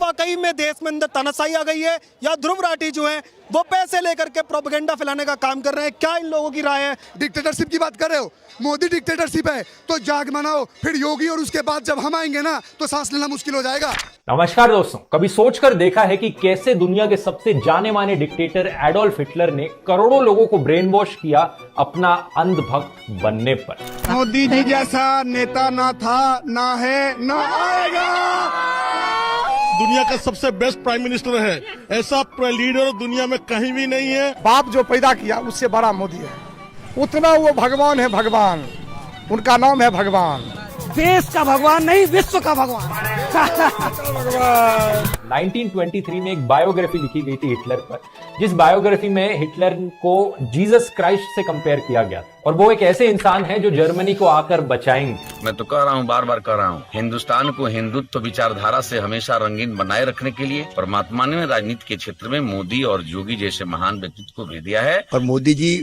वाकई में देश में अंदर तानाशाही आ गई है या ध्रुव राठी जो है वो पैसे लेकर के प्रोपेगेंडा फैलाने का काम कर रहे हैं? क्या इन लोगों की राय है? डिक्टेटरशिप की बात कर रहे हो, मोदी डिक्टेटरशिप है तो जाग मनाओ, फिर योगी और उसके बाद जब हम आएंगे ना तो सांस लेना मुश्किल हो जाएगा। नमस्कार दोस्तों, कभी सोचकर देखा है कि कैसे दुनिया के सबसे जाने माने डिक्टेटर एडोल्फ हिटलर ने करोड़ों लोगों को ब्रेन वॉश किया अपना अंधभक्त बनने पर? मोदी जी जैसा नेता ना था, ना है, ना आएगा। दुनिया का सबसे बेस्ट प्राइम मिनिस्टर है, ऐसा लीडर दुनिया में कहीं भी नहीं है। बाप जो पैदा किया उससे बड़ा मोदी है, उतना वो भगवान है। भगवान उनका नाम है भगवान, देश का भगवान नहीं विश्व का भगवान। 1923 में एक बायोग्राफी लिखी गई थी हिटलर पर, जिस बायोग्राफी में हिटलर को जीसस क्राइस्ट से कंपेयर किया गया था। और वो एक ऐसे इंसान है जो जर्मनी को आकर बचाएंगे। मैं तो कह रहा हूँ, बार बार कह रहा हूँ, हिंदुस्तान को हिंदुत्व विचारधारा से हमेशा रंगीन बनाए रखने के लिए परमात्मा ने राजनीति के क्षेत्र में मोदी और योगी जैसे महान व्यक्तित्व को भेज दिया है। और मोदी जी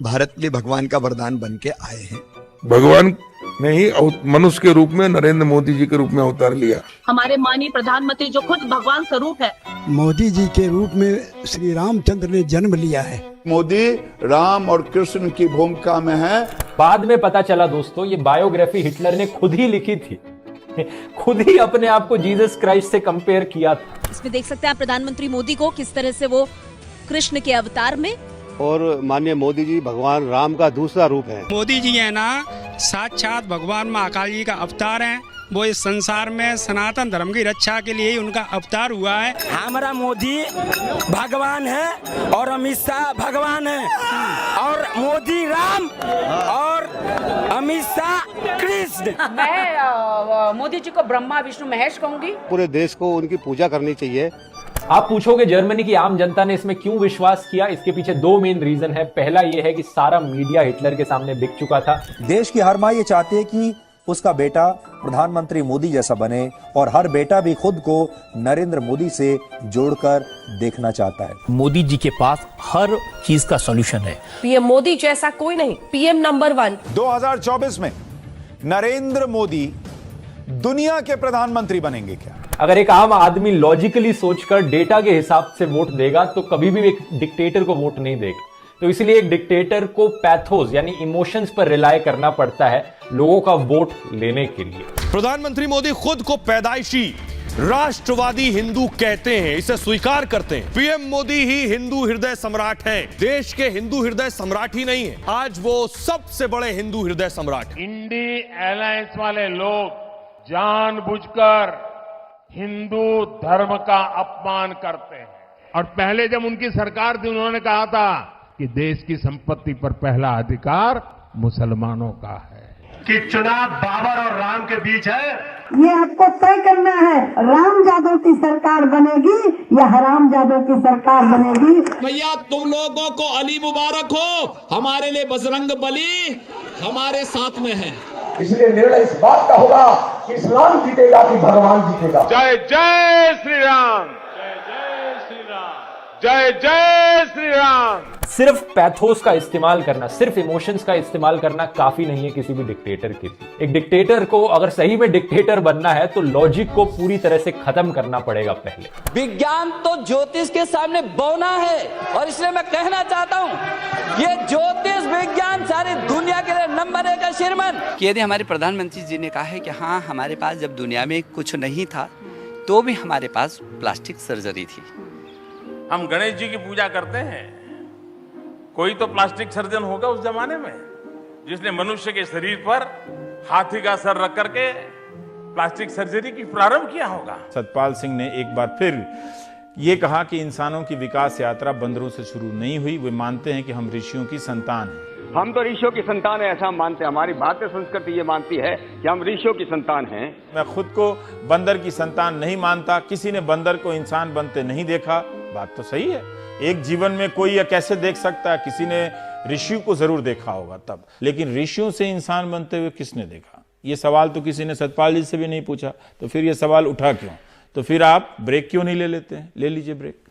भारत के लिए भगवान का वरदान बन के आए हैं। भगवान ने ही मनुष्य के रूप में नरेंद्र मोदी जी के रूप में अवतार लिया। हमारे माननीय प्रधानमंत्री जो खुद भगवान स्वरूप है, मोदी जी के रूप में श्री रामचंद्र ने जन्म लिया है। मोदी राम और कृष्ण की भूमिका में है। बाद में पता चला दोस्तों, ये बायोग्राफी हिटलर ने खुद ही लिखी थी, खुद ही अपने आप को जीसस क्राइस्ट से कंपेयर किया था। इसमें देख सकते हैं आप प्रधानमंत्री मोदी को किस तरह से वो कृष्ण के अवतार में, और माननीय मोदी जी भगवान राम का दूसरा रूप है। मोदी जी है ना, साक्षात भगवान महाकाल जी का अवतार है। वो इस संसार में सनातन धर्म की रक्षा के लिए ही उनका अवतार हुआ है। हमारा मोदी भगवान है और अमित शाह भगवान है, और मोदी राम और अमित शाह कृष्ण। मैं मोदी जी को ब्रह्मा विष्णु महेश कहूंगी। पूरे देश को उनकी पूजा करनी चाहिए। आप पूछोगे जर्मनी की आम जनता ने इसमें क्यों विश्वास किया? इसके पीछे दो मेन रीजन है। पहला यह है कि सारा मीडिया हिटलर के सामने बिक चुका था। देश की हर मां ये चाहती है कि उसका बेटा प्रधानमंत्री मोदी जैसा बने, और हर बेटा भी खुद को नरेंद्र मोदी से जोड़कर देखना चाहता है। मोदी जी के पास हर चीज का सॉल्यूशन है। पीएम मोदी जैसा कोई नहीं, पीएम नंबर 1। 2024 में नरेंद्र मोदी दुनिया के प्रधानमंत्री बनेंगे क्या? अगर एक आम आदमी लॉजिकली सोचकर डेटा के हिसाब से वोट देगा तो कभी भी एक डिक्टेटर को वोट नहीं देगा। तो इसलिए एक डिक्टेटर को पैथोस यानी इमोशंस पर रिलाय करना पड़ता है लोगों का वोट लेने के लिए। प्रधानमंत्री मोदी खुद को पैदाइशी राष्ट्रवादी हिंदू कहते हैं, इसे स्वीकार करते हैं। पीएम मोदी ही हिंदू हृदय सम्राट हैं। देश के हिंदू हृदय सम्राट ही नहीं है, आज वो सबसे बड़े हिंदू हृदय सम्राट। इंडी अलायंस वाले लोग जानबूझकर हिंदू धर्म का अपमान करते हैं, और पहले जब उनकी सरकार थी उन्होंने कहा था कि देश की संपत्ति पर पहला अधिकार मुसलमानों का है। कि चुनाव बाबर और राम के बीच है, ये आपको तय करना है। राम जादव की सरकार बनेगी या हराम जादव की सरकार बनेगी। भैया तुम लोगों को अली मुबारक हो, हमारे लिए बजरंग बली हमारे साथ में है। इसलिए निर्णय इस बात का होगा कि इस्लाम जीतेगा कि भगवान जीतेगा। जय जय श्री राम, जय जय श्री राम, जय जय श्री राम। सिर्फ पैथोस का इस्तेमाल करना, सिर्फ इमोशंस का इस्तेमाल करना काफी नहीं है किसी भी डिक्टेटर के लिए। एक डिक्टेटर को अगर सही में डिक्टेटर बनना है तो लॉजिक को पूरी तरह से खत्म करना पड़ेगा पहले। विज्ञान तो ज्योतिष के सामने बौना है, और इसलिए मैं कहना चाहता हूँ, ये ज्योतिष विज्ञान सारी दुनिया के लिए नंबर 1 का श्रीमान। यदि हमारे प्रधानमंत्री जी ने कहा है कि हाँ, हमारे पास जब दुनिया में कुछ नहीं था तो भी हमारे पास प्लास्टिक सर्जरी थी। हम गणेश जी की पूजा करते हैं, कोई तो प्लास्टिक सर्जन होगा उस जमाने में जिसने मनुष्य के शरीर पर हाथी का सर रख करके प्लास्टिक सर्जरी की प्रारंभ किया होगा। सतपाल सिंह ने एक बार फिर ये कहा कि इंसानों की विकास यात्रा बंदरों से शुरू नहीं हुई। वे मानते हैं कि हम ऋषियों की संतान हैं। हम तो ऋषियों की संतान है, ऐसा मानते हैं। हमारी भारतीय संस्कृति ये मानती है कि हम ऋषियों की संतान हैं। मैं खुद को बंदर की संतान नहीं मानता। किसी ने बंदर को इंसान बनते नहीं देखा। बात तो सही है, एक जीवन में कोई यह कैसे देख सकता है? किसी ने ऋषियों को जरूर देखा होगा तब, लेकिन ऋषियों से इंसान बनते हुए किसने देखा? ये सवाल तो किसी ने सतपाल जी से भी नहीं पूछा, तो फिर ये सवाल उठा क्यों? तो फिर आप ब्रेक क्यों नहीं ले लेते हैं? ले लीजिए ब्रेक।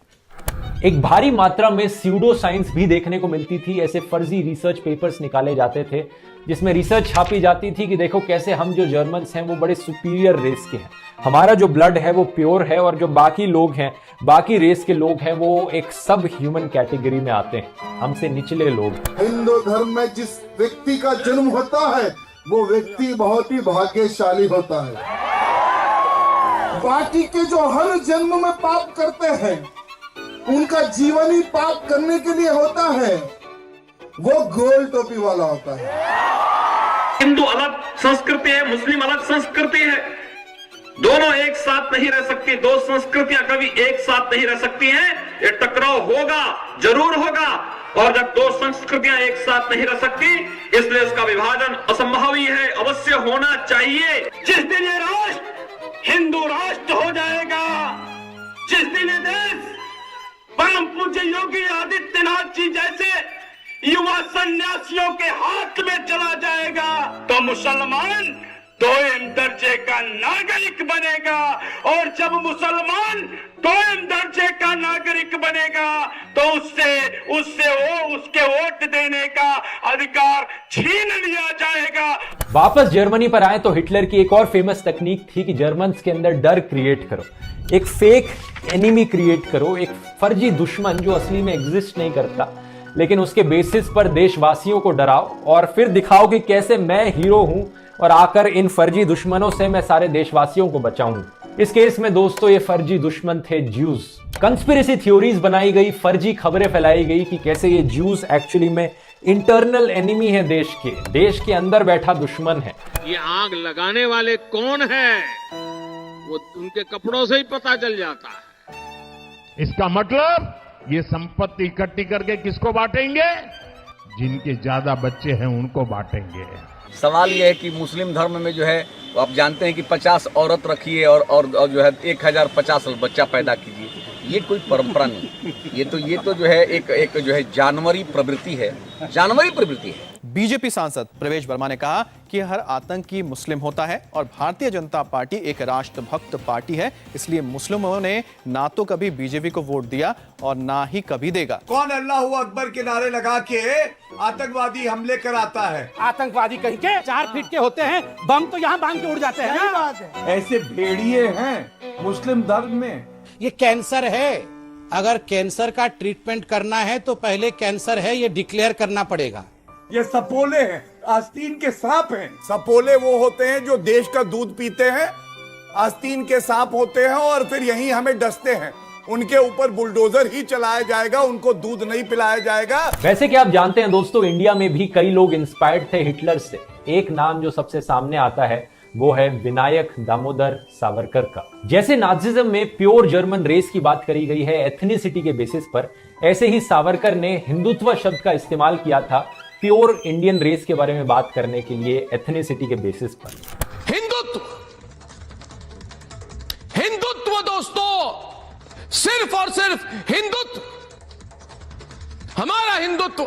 एक भारी मात्रा में स्यूडो साइंस भी देखने को मिलती थी। ऐसे फर्जी रिसर्च पेपर्स निकाले जाते थे जिसमें रिसर्च छापी जाती थी कि देखो कैसे हम जो जर्मन्स हैं वो बड़े सुपीरियर रेस के हैं, हमारा जो ब्लड है वो प्योर है, और जो बाकी लोग हैं, बाकी रेस के लोग हैं, वो एक सब ह्यूमन कैटेगरी में आते हैं, हमसे निचले लोग। हिंदू धर्म में जिस व्यक्ति का जन्म होता है वो व्यक्ति बहुत ही भाग्यशाली होता है। बाकी के जो हर जन्म में पाप करते हैं उनका जीवन ही पाप करने के लिए होता है, वो गोल टोपी वाला होता है। हिंदू अलग संस्कृति है, मुस्लिम अलग संस्कृति है, दोनों एक साथ नहीं रह सकती, दो संस्कृतियां कभी एक साथ नहीं रह सकती हैं। ये टकराव होगा, जरूर होगा, और जब दो संस्कृतियां एक साथ नहीं रह सकती इसलिए इसका विभाजन असंभव ही है, अवश्य होना चाहिए। जिस दिन ये राष्ट्र हिंदू राष्ट्र हो जाएगा, जिस दिन ये देश परम पूज्य योगी आदित्यनाथ जी जैसे युवा सन्यासियों के हाथ में चला जाएगा, तो मुसलमान दोयम दर्जे का नागरिक बनेगा, और जब मुसलमान दोयम दर्जे का नागरिक बनेगा तो उसके वोट देने का अधिकार छीन लिया जाएगा। वापस जर्मनी पर आए तो हिटलर की एक और फेमस तकनीक थी कि जर्मन्स के अंदर डर क्रिएट करो, एक फेक एनिमी क्रिएट करो, एक फर्जी दुश्मन जो असली में एग्जिस्ट नहीं करता, लेकिन उसके बेसिस पर देशवासियों को डराओ और फिर दिखाओ कि कैसे मैं हीरो हूं और आकर इन फर्जी दुश्मनों से मैं सारे देशवासियों को बचाऊं। इस केस में दोस्तों ये फर्जी दुश्मन थे ज्यूज। कंस्पिरेसी थ्योरीज बनाई गई, फर्जी खबरें फैलाई गई कि कैसे ये ज्यूज एक्चुअली में इंटरनल एनिमी है, देश के अंदर बैठा दुश्मन है। ये आग लगाने वाले कौन हैं, वो उनके कपड़ों से ही पता चल जाता है। इसका मतलब ये संपत्ति इकट्ठी करके किसको बांटेंगे? जिनके ज्यादा बच्चे हैं उनको बांटेंगे। सवाल ये है कि मुस्लिम धर्म में जो है आप जानते हैं कि 50 औरत रखिए और जो है 1050 बच्चा पैदा कीजिए, ये कोई परंपरा नहीं, ये तो जो है एक जो है जानवरी प्रवृत्ति है। बीजेपी सांसद प्रवेश वर्मा ने कहा कि हर आतंकी मुस्लिम होता है और भारतीय जनता पार्टी एक राष्ट्रभक्त पार्टी है, इसलिए मुस्लिमों ने ना तो कभी बीजेपी को वोट दिया और ना ही कभी देगा। कौन अल्लाह अकबर के नारे लगा के आतंकवादी हमले कराता है? आतंकवादी कहीं के 4 फीट के होते हैं, बम तो यहाँ बांध के उड़ जाते हैं। ऐसे भेड़िए हैं मुस्लिम धर्म में। ये कैंसर है, अगर कैंसर का ट्रीटमेंट करना है तो पहले कैंसर है ये डिक्लेयर करना पड़ेगा। ये सपोले हैं, आस्तीन के सांप हैं। सपोले वो होते हैं जो देश का दूध पीते हैं, आस्तीन के सांप होते हैं और फिर यहीं हमें डसते हैं। उनके ऊपर बुलडोजर ही चलाया जाएगा, उनको दूध नहीं पिलाया जाएगा। वैसे क्या आप जानते हैं दोस्तों, इंडिया में भी कई लोग इंस्पायर्ड थे हिटलर से। एक नाम जो सबसे सामने आता है वो है विनायक दामोदर सावरकर का। जैसे नाजिज्म में प्योर जर्मन रेस की बात करी गई है एथनिसिटी के बेसिस पर, ऐसे ही सावरकर ने हिंदुत्व शब्द का इस्तेमाल किया था प्योर इंडियन रेस के बारे में बात करने के लिए एथनिसिटी के बेसिस पर। हिंदुत्व दोस्तों, सिर्फ और सिर्फ हिंदुत्व, हमारा हिंदुत्व,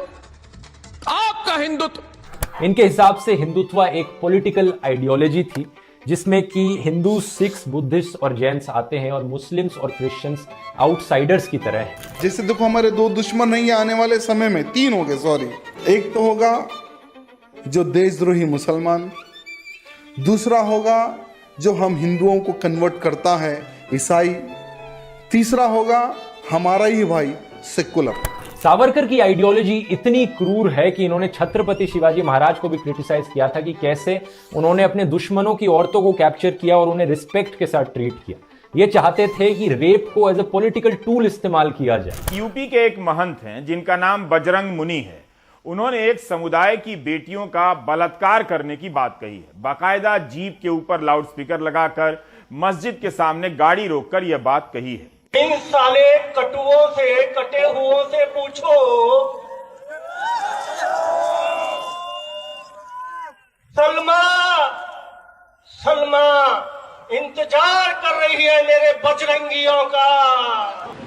आपका हिंदुत्व। इनके हिसाब से हिंदुत्व एक पॉलिटिकल आइडियोलॉजी थी जिसमें कि हिंदू, सिख्स, बुद्धिस्ट और जैन्स आते हैं और मुस्लिम्स और क्रिश्चियंस आउटसाइडर्स की तरह हैं। जैसे देखो हमारे 2 दुश्मन नहीं आने वाले समय में 3 हो गए, सॉरी। एक तो होगा जो देशद्रोही मुसलमान, दूसरा होगा जो हम हिंदुओं को कन्वर्ट करता है ईसाई, तीसरा होगा हमारा ही भाई सेकुलर। सावरकर की आइडियोलॉजी इतनी क्रूर है कि इन्होंने छत्रपति शिवाजी महाराज को भी क्रिटिसाइज किया था कि कैसे उन्होंने अपने दुश्मनों की औरतों को कैप्चर किया और उन्हें रिस्पेक्ट के साथ ट्रीट किया। ये चाहते थे कि रेप को एज ए पॉलिटिकल टूल इस्तेमाल किया जाए। यूपी के एक महंत हैं जिनका नाम बजरंग मुनि है। उन्होंने एक समुदाय की बेटियों का बलात्कार करने की बात कही है। बाकायदा जीप के ऊपर लाउडस्पीकर लगाकर मस्जिद के सामने गाड़ी रोककर यह बात कही है। इन साले कटुओं से, कटे हुओं से पूछो, सलमा इंतजार कर रही है मेरे बजरंगियों का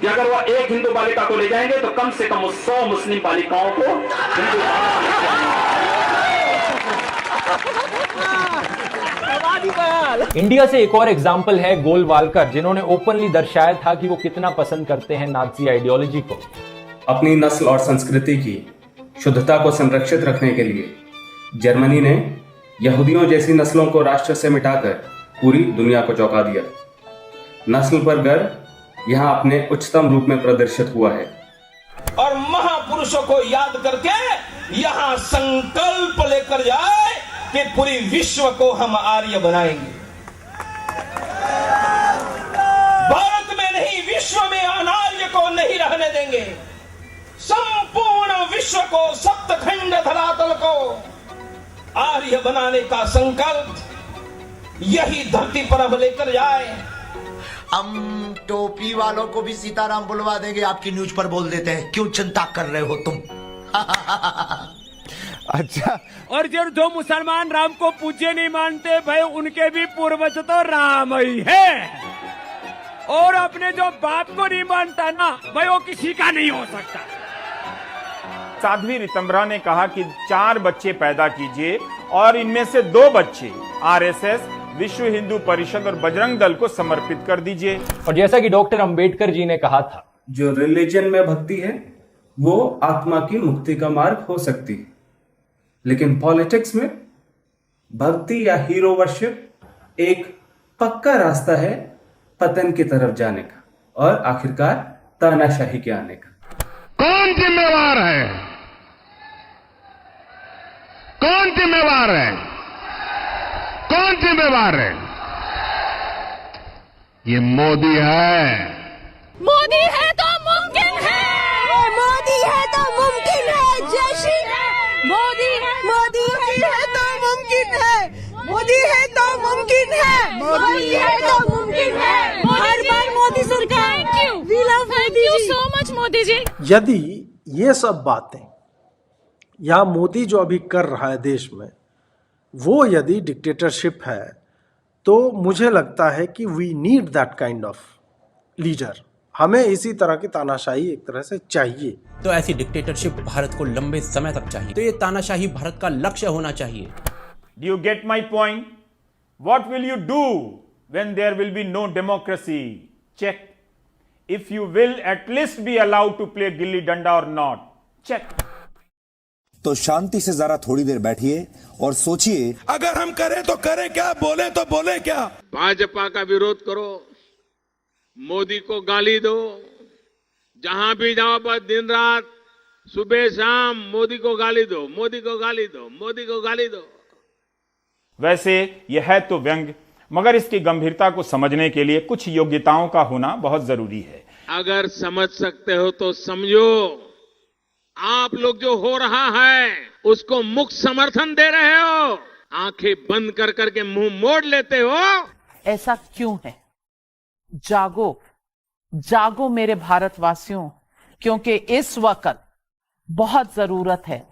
कि अगर वो एक हिंदू बालिका को ले जाएंगे तो कम से कम 100 मुस्लिम बालिकाओं को इंडिया से एक और एग्जाम्पल है गोलवालकर, जिन्होंने ओपनली दर्शाया था कि वो कितना पसंद करते हैं नाजी आइडियोलॉजी को। अपनी नस्ल और संस्कृति की शुद्धता को संरक्षित रखने के लिए जर्मनी ने यहूदियों जैसी नस्लों को राष्ट्र से मिटाकर पूरी दुनिया को चौंका दिया। नस्ल पर गर्व यहाँ अपने उच्चतम रूप में प्रदर्शित हुआ है। और महापुरुषों को याद करके यहाँ संकल्प लेकर जाए कि पूरी विश्व को हम आर्य बनाएंगे। भारत में नहीं, विश्व में अनार्य को नहीं रहने देंगे। संपूर्ण विश्व को, सप्तखंड धरातल को आर्य बनाने का संकल्प यही धरती पर अब लेकर जाए। हम टोपी वालों को भी सीताराम बुलवा देंगे, आपकी न्यूज पर बोल देते हैं। क्यों चिंता कर रहे हो तुम? अच्छा, और जो मुसलमान राम को पूज्य नहीं मानते भाई, उनके भी पूर्वज तो राम ही है। और अपने जो बाप को नहीं मानता ना भाई, वो किसी का नहीं हो सकता। साध्वी रितंबरा ने कहा कि 4 बच्चे पैदा कीजिए और इनमें से 2 बच्चे आरएसएस, विश्व हिंदू परिषद और बजरंग दल को समर्पित कर दीजिए। और जैसा कि डॉक्टर अंबेडकर जी ने कहा था, जो रिलीजन में भक्ति है वो आत्मा की मुक्ति का मार्ग हो सकती है, लेकिन पॉलिटिक्स में भक्ति या हीरो वर्शिप एक पक्का रास्ता है पतन की तरफ जाने का और आखिरकार तानाशाही के आने का। कौन जिम्मेवार है? कौन जिम्मेवार है? कौन जिम्मेवार है? ये मोदी है। मोदी है तो मुमकिन है, मोदी है तो मुमकिन है। जय श्री राम। मोदी है तो मुमकिन है, मोदी है तो मुमकिन है, मोदी है तो मुमकिन है। हर बार मोदी सरकार। Thank you so much Modi ji. यदि ये सब बातें या मोदी जो अभी कर रहा है देश में, वो यदि डिक्टेटरशिप है, तो मुझे लगता है कि we need that kind of leader. हमें इसी तरह की तानाशाही एक तरह से चाहिए। तो ऐसी डिक्टेटरशिप भारत को लंबे समय तक चाहिए। तो ये तानाशाही भारत का लक्ष्य होना चाहिए। Do you get my point? What will you do when there will be no democracy? Check. If you will at least be allowed to play gilli danda or not. Check. तो शांति से जरा थोड़ी देर बैठिए और सोचिए, अगर हम करें तो करें क्या, बोले तो बोले क्या? भाजपा का विरोध करो, मोदी को गाली दो, जहां भी जाओ बस दिन रात सुबह शाम मोदी को गाली दो, मोदी को गाली दो, मोदी को गाली दो। वैसे यह है तो व्यंग, मगर इसकी गंभीरता को समझने के लिए कुछ योग्यताओं का होना बहुत जरूरी है। अगर समझ सकते हो तो समझो, आप लोग जो हो रहा है उसको मुक्त समर्थन दे रहे हो, आंखें बंद कर करके मुंह मोड़ लेते हो। ऐसा क्यों है? जागो, जागो मेरे भारतवासियों, क्योंकि इस वक्त बहुत जरूरत है